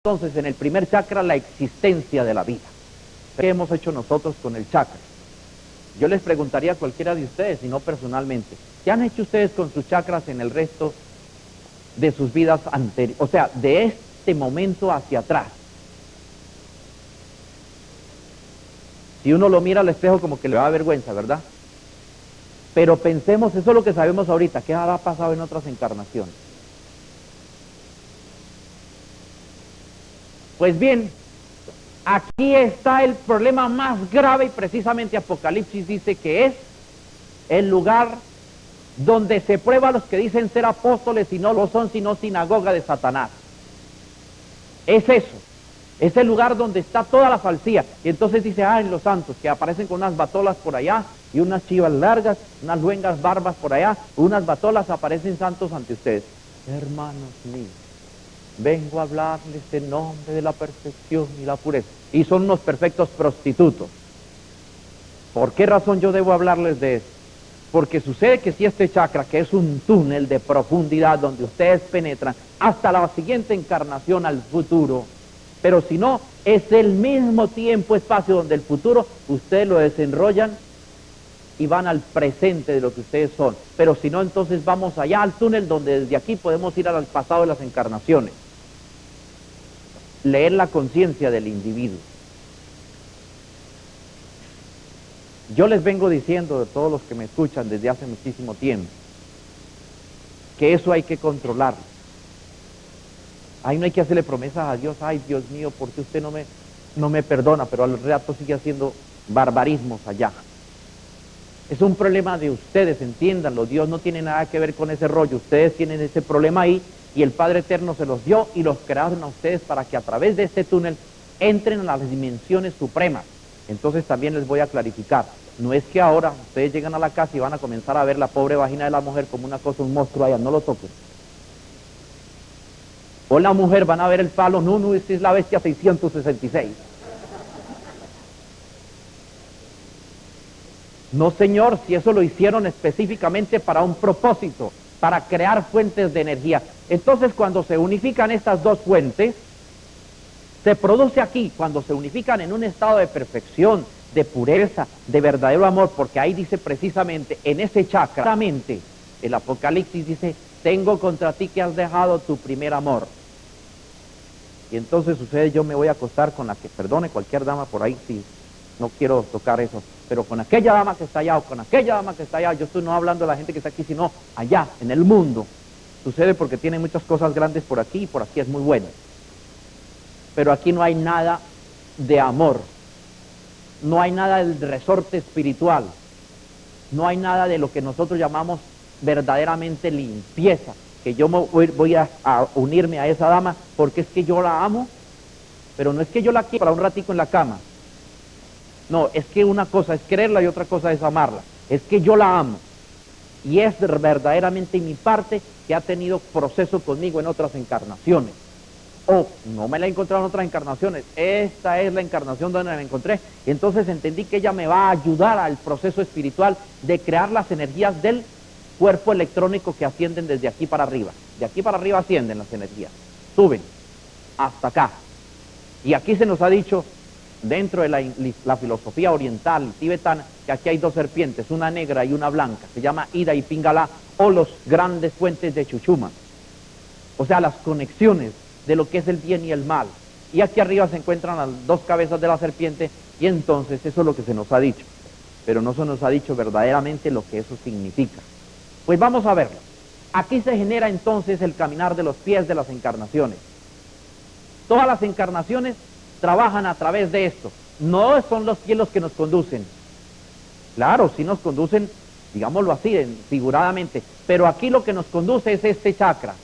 entonces en el primer chakra la existencia de la vida. ¿Qué hemos hecho nosotros con el chakra? Yo les preguntaría a cualquiera de ustedes, y no personalmente, ¿qué han hecho ustedes con sus chakras en el resto de sus vidas anteriores? O sea, de este momento hacia atrás. Si uno lo mira al espejo como que le da vergüenza, ¿verdad? Pero pensemos, eso es lo que sabemos ahorita, ¿qué habrá pasado en otras encarnaciones? Pues bien, aquí está el problema más grave y precisamente Apocalipsis dice que es el lugar donde se prueba a los que dicen ser apóstoles y no lo son, sino sinagoga de Satanás. Es eso, es el lugar donde está toda la falsía. Y entonces dice, en los santos, que aparecen con unas batolas por allá, y unas chivas largas, unas luengas barbas por allá, unas batolas, aparecen santos ante ustedes. Hermanos míos, vengo a hablarles en nombre de la perfección y la pureza. Y son unos perfectos prostitutos. ¿Por qué razón yo debo hablarles de eso? Porque sucede que si este chakra, que es un túnel de profundidad donde ustedes penetran hasta la siguiente encarnación al futuro, pero si no, es el mismo tiempo, espacio donde el futuro, ustedes lo desenrollan y van al presente de lo que ustedes son. Pero si no, entonces vamos allá al túnel donde desde aquí podemos ir al pasado de las encarnaciones. Leer la conciencia del individuo. Yo les vengo diciendo, de todos los que me escuchan desde hace muchísimo tiempo, que eso hay que controlarlo. Ahí no hay que hacerle promesas a Dios, ay Dios mío, ¿por qué usted no me perdona? Pero al rato sigue haciendo barbarismos allá. Es un problema de ustedes, entiéndanlo. Dios no tiene nada que ver con ese rollo. Ustedes tienen ese problema ahí y el Padre Eterno se los dio y los crearon a ustedes para que a través de este túnel entren a las dimensiones supremas. Entonces también les voy a clarificar. No es que ahora ustedes llegan a la casa y van a comenzar a ver la pobre vagina de la mujer como una cosa, un monstruo allá, no lo toquen. O la mujer van a ver el palo, no, esta es la bestia 666. No, señor, si eso lo hicieron específicamente para un propósito, para crear fuentes de energía. Entonces, cuando se unifican estas dos fuentes, se produce aquí, cuando se unifican en un estado de perfección, de pureza, de verdadero amor, porque ahí dice precisamente, en ese chakra, el Apocalipsis dice, tengo contra ti que has dejado tu primer amor. Y entonces sucede, yo me voy a acostar con la que, perdone cualquier dama por ahí, si no quiero tocar eso, pero con aquella dama que está allá o con aquella dama que está allá, yo estoy no hablando de la gente que está aquí, sino allá, en el mundo. Sucede porque tiene muchas cosas grandes por aquí y por aquí es muy bueno. Pero aquí no hay nada de amor, no hay nada del resorte espiritual, no hay nada de lo que nosotros llamamos verdaderamente limpieza, que yo voy a unirme a esa dama porque es que yo la amo, pero no es que yo la quiera para un ratico en la cama. No, es que una cosa es quererla y otra cosa es amarla. Es que yo la amo. Y es verdaderamente mi parte que ha tenido proceso conmigo en otras encarnaciones. O no me la he encontrado en otras encarnaciones. Esta es la encarnación donde la encontré. Y entonces entendí que ella me va a ayudar al proceso espiritual de crear las energías del cuerpo electrónico que ascienden desde aquí para arriba. De aquí para arriba ascienden las energías. Suben hasta acá. Y aquí se nos ha dicho, dentro de la filosofía oriental tibetana, que aquí hay dos serpientes, una negra y una blanca, se llama Ida y Pingala, o los grandes fuentes de Chuchuma, o sea, las conexiones de lo que es el bien y el mal, y aquí arriba se encuentran las dos cabezas de la serpiente, y entonces eso es lo que se nos ha dicho, pero no se nos ha dicho verdaderamente lo que eso significa. Pues vamos a verlo. Aquí se genera entonces el caminar de los pies de las encarnaciones. Todas las encarnaciones trabajan a través de esto. No son los pies los que nos conducen. Claro, sí nos conducen, digámoslo así, figuradamente, pero aquí lo que nos conduce es este chakra.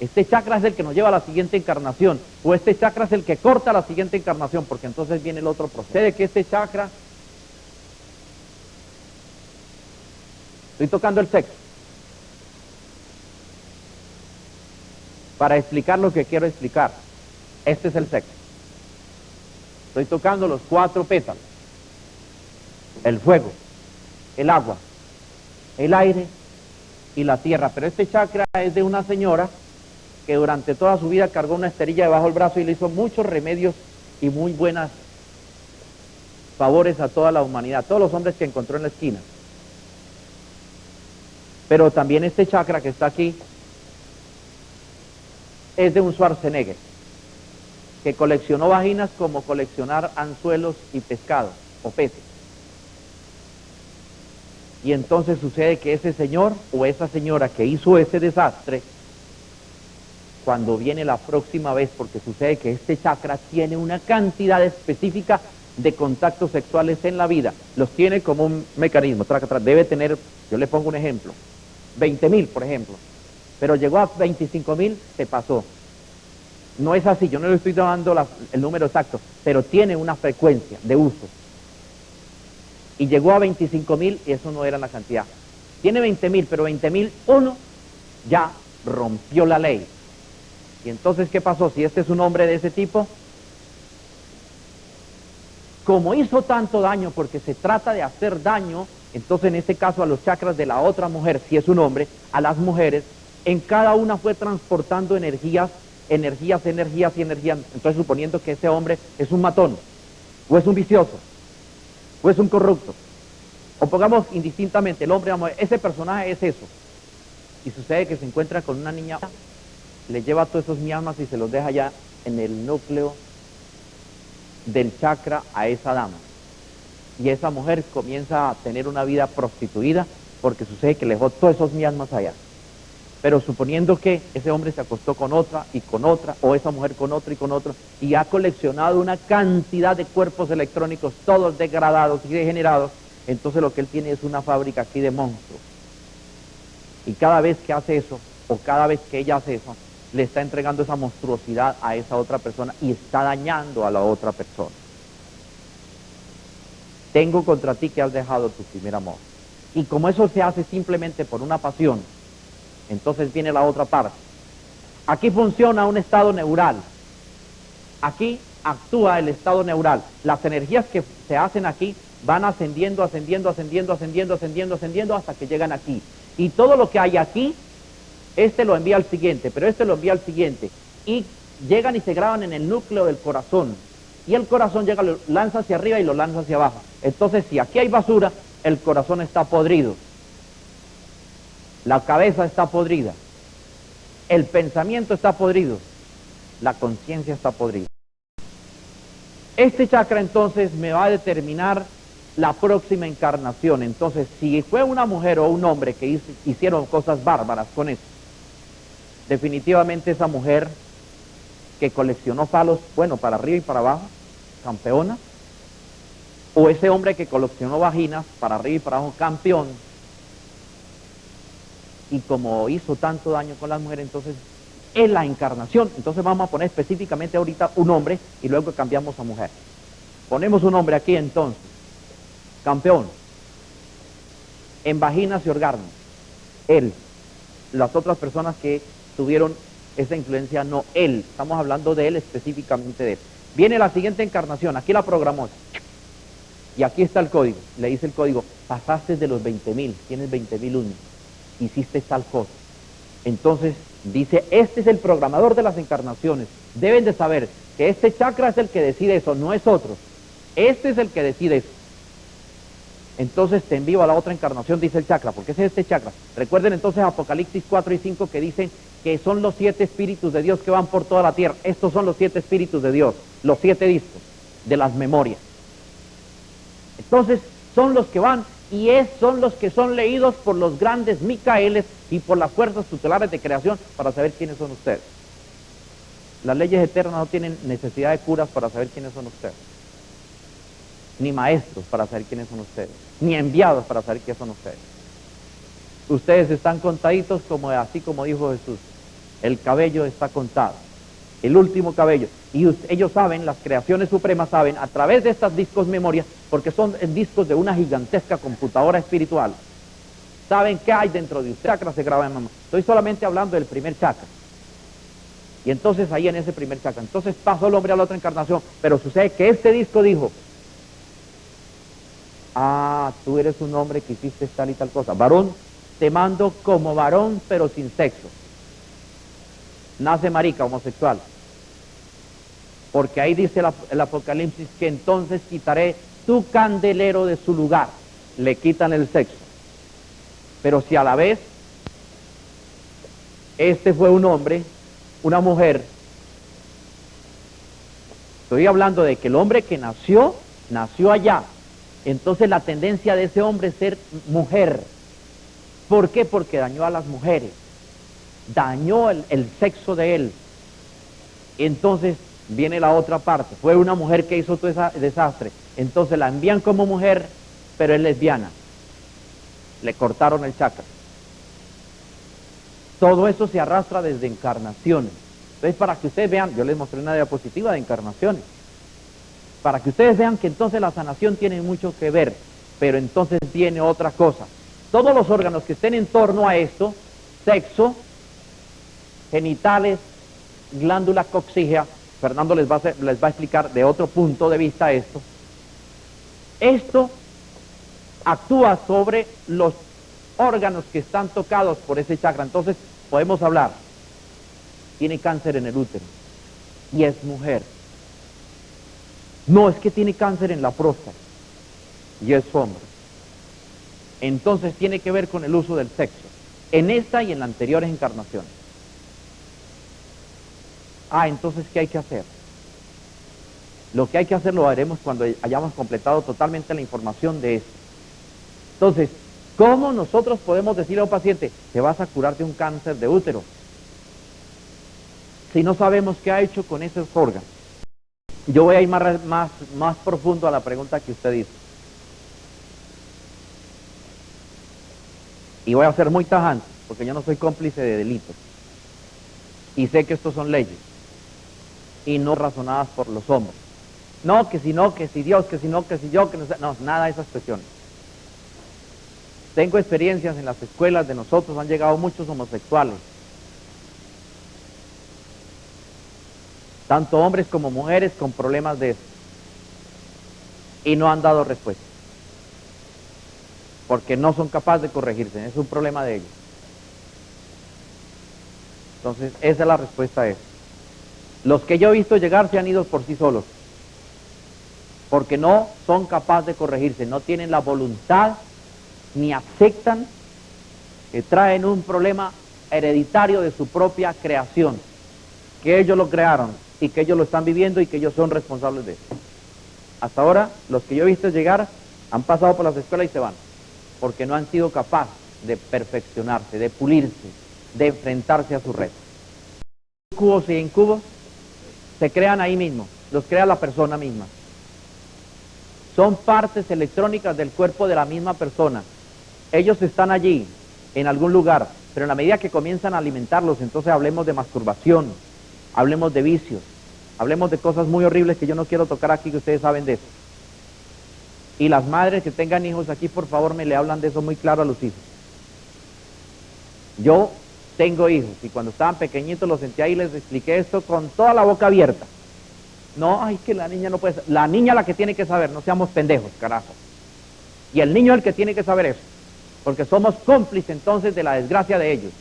Este chakra es el que nos lleva a la siguiente encarnación, o este chakra es el que corta la siguiente encarnación, porque entonces viene el otro proceso. De que este chakra, estoy tocando el sexo, para explicar lo que quiero explicar. Este es el sexo. Estoy tocando los 4 pétalos. El fuego, el agua, el aire y la tierra. Pero este chakra es de una señora que durante toda su vida cargó una esterilla debajo del brazo y le hizo muchos remedios y muy buenas favores a toda la humanidad, todos los hombres que encontró en la esquina. Pero también este chakra que está aquí es de un Schwarzenegger, que coleccionó vaginas como coleccionar anzuelos y pescados, o peces. Y entonces sucede que ese señor o esa señora que hizo ese desastre, cuando viene la próxima vez, porque sucede que este chakra tiene una cantidad específica de contactos sexuales en la vida, los tiene como un mecanismo, debe tener, yo le pongo un ejemplo, 20.000 por ejemplo, pero llegó a 25.000, se pasó. No es así, yo no le estoy dando el número exacto, pero tiene una frecuencia de uso. Y llegó a 25.000 y eso no era la cantidad. Tiene 20.000, pero 20.001 ya rompió la ley. Y entonces, ¿qué pasó? Si este es un hombre de ese tipo, como hizo tanto daño, porque se trata de hacer daño, entonces en este caso a los chakras de la otra mujer, si es un hombre, a las mujeres, en cada una fue transportando energías, entonces suponiendo que ese hombre es un matón, o es un vicioso, o es un corrupto, o pongamos indistintamente el hombre y la mujer, ese personaje es eso, y sucede que se encuentra con una niña, le lleva todos esos miasmas y se los deja ya en el núcleo del chakra a esa dama, y esa mujer comienza a tener una vida prostituida, porque sucede que le dejó todos esos miasmas allá. Pero suponiendo que ese hombre se acostó con otra y con otra, o esa mujer con otro y con otro, y ha coleccionado una cantidad de cuerpos electrónicos, todos degradados y degenerados, entonces lo que él tiene es una fábrica aquí de monstruos. Y cada vez que hace eso, o cada vez que ella hace eso, le está entregando esa monstruosidad a esa otra persona y está dañando a la otra persona. Tengo contra ti que has dejado tu primer amor. Y como eso se hace simplemente por una pasión, entonces viene la otra parte. Aquí funciona un estado neural. Aquí actúa el estado neural. Las energías que se hacen aquí van ascendiendo hasta que llegan aquí. Y todo lo que hay aquí, este lo envía al siguiente, pero este lo envía al siguiente. Y llegan y se graban en el núcleo del corazón. Y el corazón llega, lo lanza hacia arriba y lo lanza hacia abajo. Entonces, si aquí hay basura, el corazón está podrido. La cabeza está podrida, el pensamiento está podrido, la conciencia está podrida. Este chakra entonces me va a determinar la próxima encarnación. Entonces, si fue una mujer o un hombre que hicieron cosas bárbaras con eso, definitivamente esa mujer que coleccionó palos, bueno, para arriba y para abajo, campeona, o ese hombre que coleccionó vaginas, para arriba y para abajo, campeón. Y como hizo tanto daño con las mujeres, entonces es la encarnación. Entonces vamos a poner específicamente ahorita un hombre y luego cambiamos a mujer. Ponemos un hombre aquí entonces, campeón, en vaginas y orgasmos. Él, las otras personas que tuvieron esa influencia, no él. Estamos hablando de él, específicamente de él. Viene la siguiente encarnación, aquí la programó. Y aquí está el código, le dice el código, pasaste de los 20.000, tienes 20.001. Hiciste tal cosa. Entonces dice, este es el programador de las encarnaciones. Deben de saber que este chakra es el que decide eso, no es otro. Este es el que decide eso. Entonces te envío a la otra encarnación, dice el chakra, porque ese es este chakra. Recuerden entonces Apocalipsis 4 y 5 que dicen que son los 7 espíritus de Dios que van por toda la tierra. Estos son los 7 espíritus de Dios, los 7 discos de las memorias. Entonces son los que van y son los que son leídos por los grandes Micaeles y por las fuerzas tutelares de creación para saber quiénes son ustedes. Las leyes eternas no tienen necesidad de curas para saber quiénes son ustedes, ni maestros para saber quiénes son ustedes, ni enviados para saber quiénes son ustedes. Ustedes están contaditos así como dijo Jesús, el cabello está contado, el último cabello. Y ellos saben, las creaciones supremas saben, a través de estas discos memorias, porque son discos de una gigantesca computadora espiritual, saben qué hay dentro de usted. El chakra se graba en mamá. Estoy solamente hablando del primer chakra. Y entonces ahí en ese primer chakra, entonces pasó el hombre a la otra encarnación, pero sucede que este disco dijo, tú eres un hombre que hiciste tal y tal cosa, varón, te mando como varón pero sin sexo. nace marica, homosexual. Porque ahí dice el Apocalipsis que entonces quitaré tu candelero de su lugar. Le quitan el sexo. Pero si a la vez este fue un hombre, una mujer, estoy hablando de que el hombre que nació allá. Entonces la tendencia de ese hombre es ser mujer. ¿Por qué? Porque dañó a las mujeres. Dañó el sexo de él. Entonces viene la otra parte. Fue una mujer que hizo todo ese desastre. Entonces la envían como mujer, pero es lesbiana. Le cortaron el chakra. Todo eso se arrastra desde encarnaciones. Entonces, para que ustedes vean, yo les mostré una diapositiva de encarnaciones. Para que ustedes vean que entonces la sanación tiene mucho que ver, pero entonces viene otra cosa. Todos los órganos que estén en torno a esto, sexo, genitales, glándula coxígea, Fernando les va a explicar de otro punto de vista esto. Esto actúa sobre los órganos que están tocados por ese chakra. Entonces podemos hablar, tiene cáncer en el útero y es mujer. No, es que tiene cáncer en la próstata y es hombre. Entonces tiene que ver con el uso del sexo, en esta y en las anteriores encarnaciones. Entonces, ¿qué hay que hacer? Lo que hay que hacer lo haremos cuando hayamos completado totalmente la información de esto. Entonces, ¿cómo nosotros podemos decirle a un paciente, te vas a curar de un cáncer de útero, si no sabemos qué ha hecho con esos órganos? Yo voy a ir más profundo a la pregunta que usted hizo. Y voy a ser muy tajante, porque yo no soy cómplice de delitos. Y sé que estos son leyes, y no razonadas por los hombres. No, que si no, que si Dios, que si no, que si yo, que no sé. No, nada de esas cuestiones. Tengo experiencias en las escuelas de nosotros, han llegado muchos homosexuales. Tanto hombres como mujeres con problemas de eso. Y no han dado respuesta. Porque no son capaces de corregirse, es un problema de ellos. Entonces, esa es la respuesta a eso. Los que yo he visto llegar se han ido por sí solos. Porque no son capaces de corregirse, no tienen la voluntad, ni aceptan que traen un problema hereditario de su propia creación, que ellos lo crearon y que ellos lo están viviendo y que ellos son responsables de eso. Hasta ahora, los que yo he visto llegar han pasado por las escuelas y se van, porque no han sido capaces de perfeccionarse, de pulirse, de enfrentarse a su reto. Cubos y incubos se crean ahí mismo, los crea la persona misma. Son partes electrónicas del cuerpo de la misma persona. Ellos están allí, en algún lugar, pero en la medida que comienzan a alimentarlos, entonces hablemos de masturbación, hablemos de vicios, hablemos de cosas muy horribles que yo no quiero tocar aquí, que ustedes saben de eso. Y las madres que tengan hijos aquí, por favor, me le hablan de eso muy claro a los hijos. Yo tengo hijos, y cuando estaban pequeñitos los senté ahí y les expliqué esto con toda la boca abierta. No, que la niña no puede saber. La niña la que tiene que saber, no seamos pendejos, carajo. Y el niño el que tiene que saber eso, porque somos cómplices entonces de la desgracia de ellos.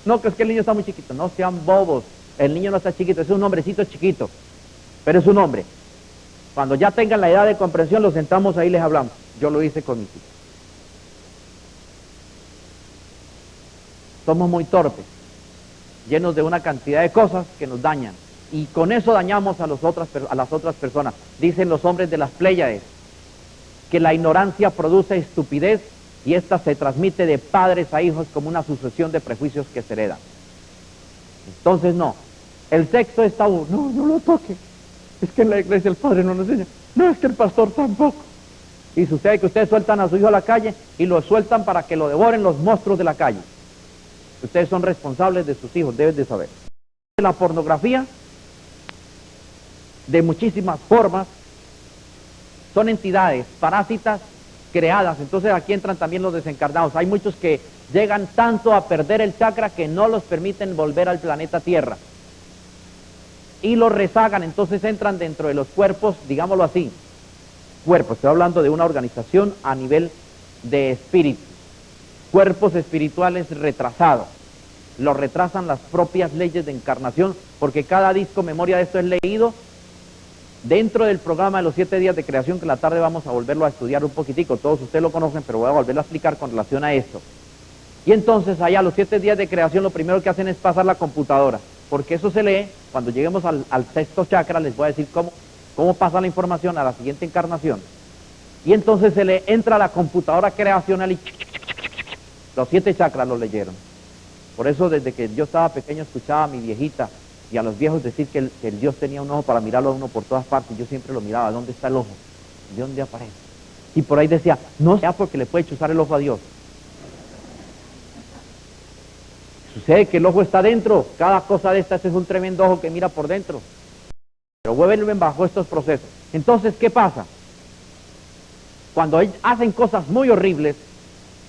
No, que es que el niño está muy chiquito, no sean bobos. El niño no está chiquito, es un hombrecito chiquito, pero es un hombre. Cuando ya tengan la edad de comprensión, los sentamos ahí y les hablamos. Yo lo hice con mis hijos. Somos muy torpes, llenos de una cantidad de cosas que nos dañan. Y con eso dañamos a las otras personas. Dicen los hombres de las Pléyades que la ignorancia produce estupidez y esta se transmite de padres a hijos como una sucesión de prejuicios que se heredan. Entonces no, el sexo es tabú. No, no lo toque. Es que en la iglesia el padre no nos enseña. No, es que el pastor tampoco. Y sucede que ustedes sueltan a su hijo a la calle y lo sueltan para que lo devoren los monstruos de la calle. Ustedes son responsables de sus hijos, deben de saber. La pornografía, de muchísimas formas, son entidades parásitas creadas. Entonces aquí entran también los desencarnados. Hay muchos que llegan tanto a perder el chakra que no los permiten volver al planeta Tierra y los rezagan. Entonces entran dentro de los cuerpos, digámoslo así, cuerpos, estoy hablando de una organización a nivel de espíritu, cuerpos espirituales retrasados. lo retrasan las propias leyes de encarnación, porque cada disco memoria de esto es leído dentro del programa de los 7 días de creación, que la tarde vamos a volverlo a estudiar un poquitico. Todos ustedes lo conocen, pero voy a volverlo a explicar con relación a esto. Y entonces allá los 7 días de creación lo primero que hacen es pasar la computadora, porque eso se lee. Cuando lleguemos al sexto chakra les voy a decir cómo pasa la información a la siguiente encarnación. Y entonces se le entra a la computadora creacional y los 7 chakras lo leyeron. Por eso desde que yo estaba pequeño escuchaba a mi viejita y a los viejos decir que el Dios tenía un ojo para mirarlo a uno por todas partes, y yo siempre lo miraba. ¿Dónde está el ojo? ¿De dónde aparece? Y por ahí decía, no sea porque le puede chuzar el ojo a Dios. Sucede que el ojo está dentro. Cada cosa de estas es un tremendo ojo que mira por dentro. Pero vuelven bajo estos procesos. Entonces, ¿qué pasa? Cuando hacen cosas muy horribles,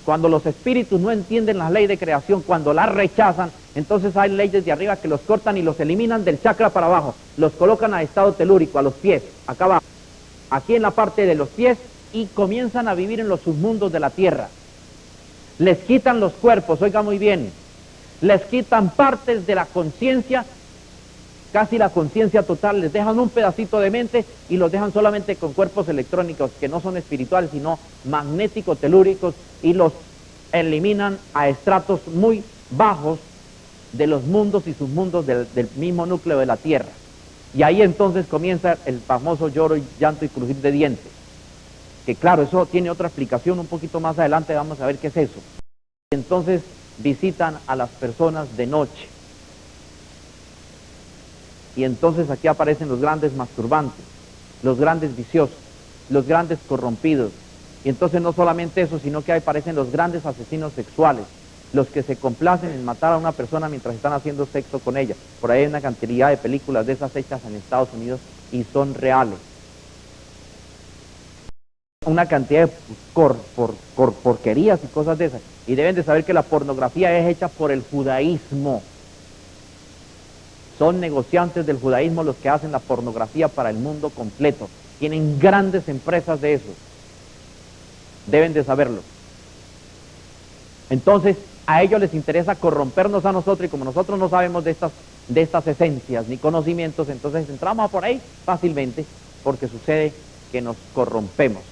cuando los espíritus no entienden la ley de creación, cuando la rechazan, entonces hay leyes de arriba que los cortan y los eliminan del chakra para abajo, los colocan a estado telúrico, a los pies, acá abajo, aquí en la parte de los pies, y comienzan a vivir en los submundos de la tierra. Les quitan los cuerpos, oiga muy bien, les quitan partes de la conciencia, casi la conciencia total, les dejan un pedacito de mente y los dejan solamente con cuerpos electrónicos que no son espirituales sino magnéticos, telúricos, y los eliminan a estratos muy bajos de los mundos y submundos del mismo núcleo de la tierra. Y ahí entonces comienza el famoso lloro y llanto y crujir de dientes, que claro, eso tiene otra explicación un poquito más adelante, vamos a ver qué es eso. Entonces visitan a las personas de noche. Y entonces aquí aparecen los grandes masturbantes, los grandes viciosos, los grandes corrompidos. Y entonces no solamente eso, sino que ahí aparecen los grandes asesinos sexuales, los que se complacen en matar a una persona mientras están haciendo sexo con ella. Por ahí hay una cantidad de películas de esas hechas en Estados Unidos y son reales. Una cantidad de porquerías y cosas de esas. Y deben de saber que la pornografía es hecha por el judaísmo. Son negociantes del judaísmo los que hacen la pornografía para el mundo completo. Tienen grandes empresas de eso. Deben de saberlo. Entonces, a ellos les interesa corrompernos a nosotros, y como nosotros no sabemos de estas esencias ni conocimientos, entonces entramos por ahí fácilmente, porque sucede que nos corrompemos.